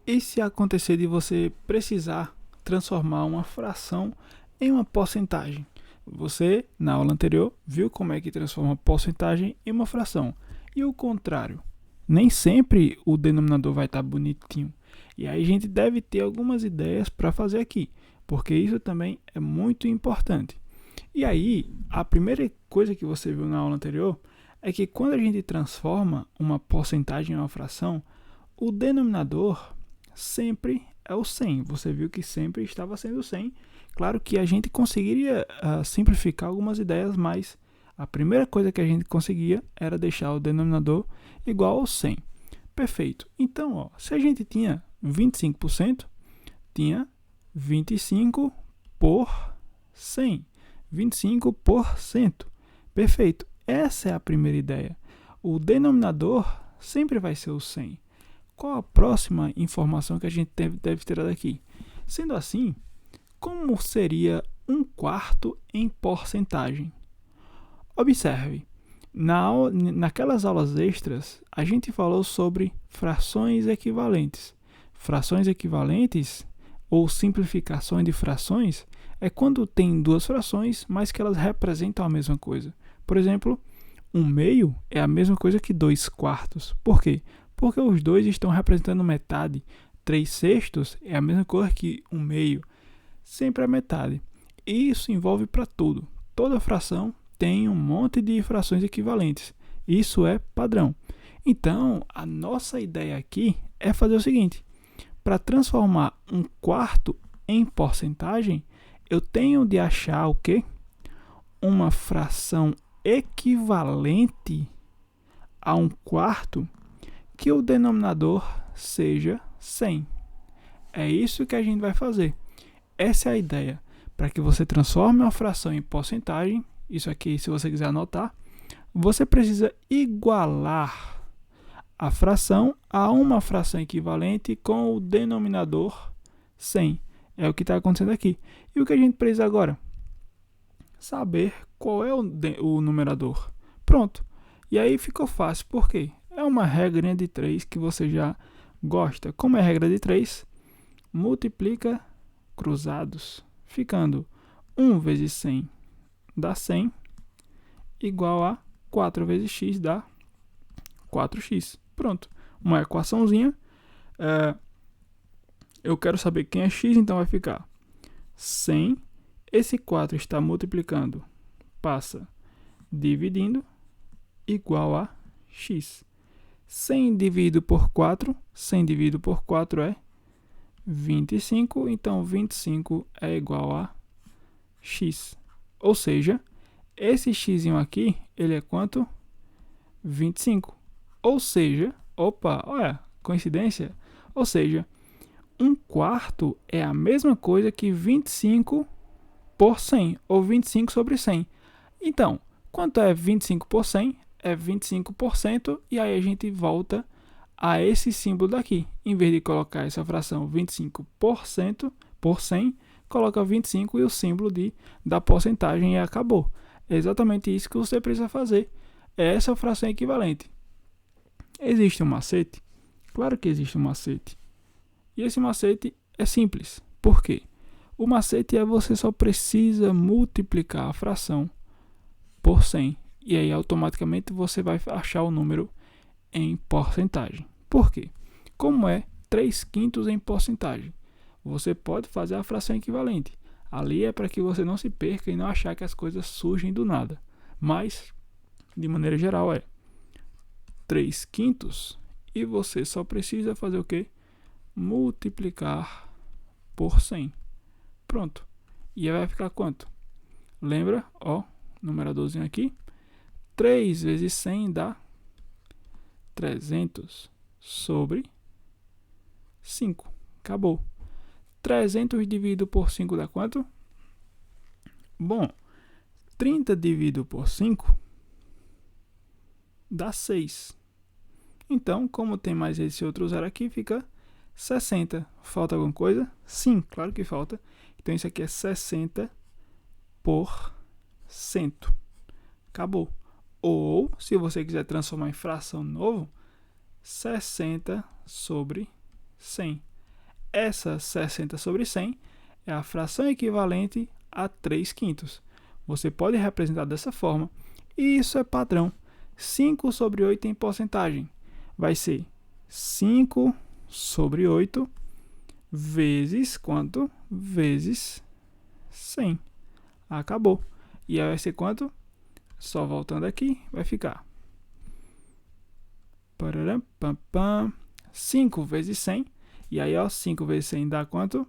E se acontecer de você precisar transformar uma fração em uma porcentagem? Você, na aula anterior, viu como é que transforma porcentagem em uma fração. E o contrário. Nem sempre o denominador vai estar bonitinho. E aí a gente deve ter algumas ideias para fazer aqui, porque isso também é muito importante. E aí, a primeira coisa que você viu na aula anterior é que quando a gente transforma uma porcentagem em uma fração, o denominador sempre é o 100. Você viu que sempre estava sendo 100. Claro que a gente conseguiria simplificar algumas ideias, mas a primeira coisa que a gente conseguia era deixar o denominador igual ao 100. Perfeito. Então, ó, se a gente tinha 25%, tinha 25 por 100. 25%. Perfeito. Essa é a primeira ideia. O denominador sempre vai ser o 100. Qual a próxima informação que a gente deve tirar daqui? Sendo assim, como seria 1/4 em porcentagem? Observe, naquelas aulas extras, a gente falou sobre frações equivalentes. Frações equivalentes, ou simplificações de frações, é quando tem duas frações, mas que elas representam a mesma coisa. Por exemplo, 1/2 é a mesma coisa que 2/4. Por quê? Porque os dois estão representando metade. 3/6 é a mesma coisa que 1/2. Sempre é metade. E isso envolve para tudo. Toda fração tem um monte de frações equivalentes. Isso é padrão. Então, a nossa ideia aqui é fazer o seguinte. Para transformar 1/4 em porcentagem, eu tenho de achar o quê? Uma fração equivalente a 1/4 que o denominador seja 100. É isso que a gente vai fazer. Essa é a ideia. Para que você transforme uma fração em porcentagem, isso aqui, se você quiser anotar, você precisa igualar a fração a uma fração equivalente com o denominador 100. É o que está acontecendo aqui. E o que a gente precisa agora? Saber qual é o numerador. Pronto. E aí ficou fácil. Por quê? É uma regrinha de 3 que você já gosta. Como é regra de 3, multiplica cruzados, ficando 1 vezes 100 dá 100, igual a 4 vezes x dá 4x. Pronto. Uma equaçãozinha. Eu quero saber quem é x, então vai ficar 100. Esse 4 está multiplicando, passa dividindo, igual a x. 100 dividido por 4, 100 dividido por 4 é 25, então 25 é igual a x. Ou seja, esse x aqui, ele é quanto? 25. Ou seja, opa, olha, coincidência? Ou seja, 1/4 é a mesma coisa que 25 por 100, ou 25 sobre 100. Então, quanto é 25 por 100? É 25%, e aí a gente volta a esse símbolo daqui. Em vez de colocar essa fração 25% por 100, coloca 25 e o símbolo da porcentagem e acabou. É exatamente isso que você precisa fazer. É essa fração equivalente. Existe um macete? Claro que existe um macete. E esse macete é simples. Por quê? O macete é você só precisa multiplicar a fração por 100. E aí automaticamente você vai achar o número em porcentagem. Por quê? Como é 3/5 em porcentagem, você pode fazer a fração equivalente. Ali é para que você não se perca e não achar que as coisas surgem do nada. Mas, de maneira geral, é 3/5 e você só precisa fazer o quê? Multiplicar por 100. Pronto. E aí vai ficar quanto? Lembra? Ó, numeradorzinho aqui. 3 vezes 100 dá 300 sobre 5. Acabou. 300 dividido por 5 dá quanto? Bom, 30 dividido por 5 dá 6. Então, como tem mais esse outro zero aqui, fica 60. Falta alguma coisa? Sim, claro que falta. Então, isso aqui é 60%. Acabou. Ou, se você quiser transformar em fração novo, 60 sobre 100. essa 60 sobre 100 é a fração equivalente a 3/5. Você pode representar dessa forma, e isso é padrão. 5 sobre 8 em porcentagem vai ser 5 sobre 8 vezes quanto? Vezes 100. Acabou. E aí vai ser quanto? Só voltando aqui, vai ficar 5 vezes 100. E aí, ó, 5 vezes 100 dá quanto?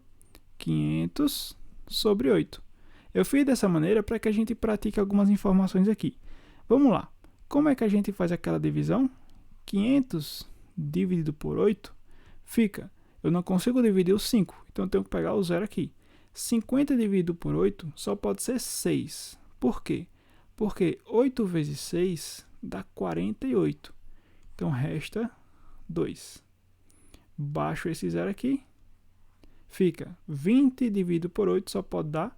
500 sobre 8. Eu fiz dessa maneira para que a gente pratique algumas informações aqui. Vamos lá. Como é que a gente faz aquela divisão? 500 dividido por 8 fica... Eu não consigo dividir o 5, então eu tenho que pegar o zero aqui. 50 dividido por 8 só pode ser 6. Por quê? Porque 8 vezes 6 dá 48. Então, resta 2. Baixo esse zero aqui. Fica 20 dividido por 8 só pode dar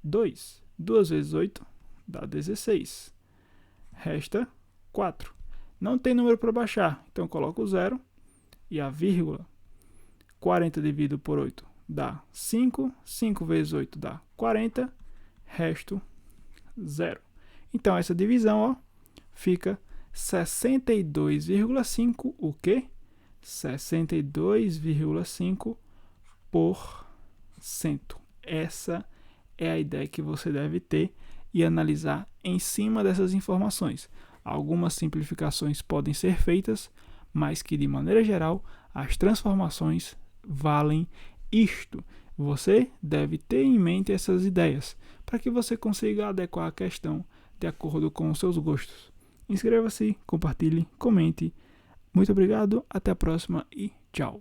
2. 2 vezes 8 dá 16. Resta 4. Não tem número para baixar, então coloco o zero e a vírgula. 40 dividido por 8 dá 5. 5 vezes 8 dá 40. Resto 0. Então, essa divisão, ó, fica 62,5 o quê? 62,5%. Essa é a ideia que você deve ter e analisar em cima dessas informações. Algumas simplificações podem ser feitas, mas que, de maneira geral, as transformações valem isto. Você deve ter em mente essas ideias para que você consiga adequar a questão de acordo com os seus gostos. Inscreva-se, compartilhe, comente. Muito obrigado, até a próxima e tchau!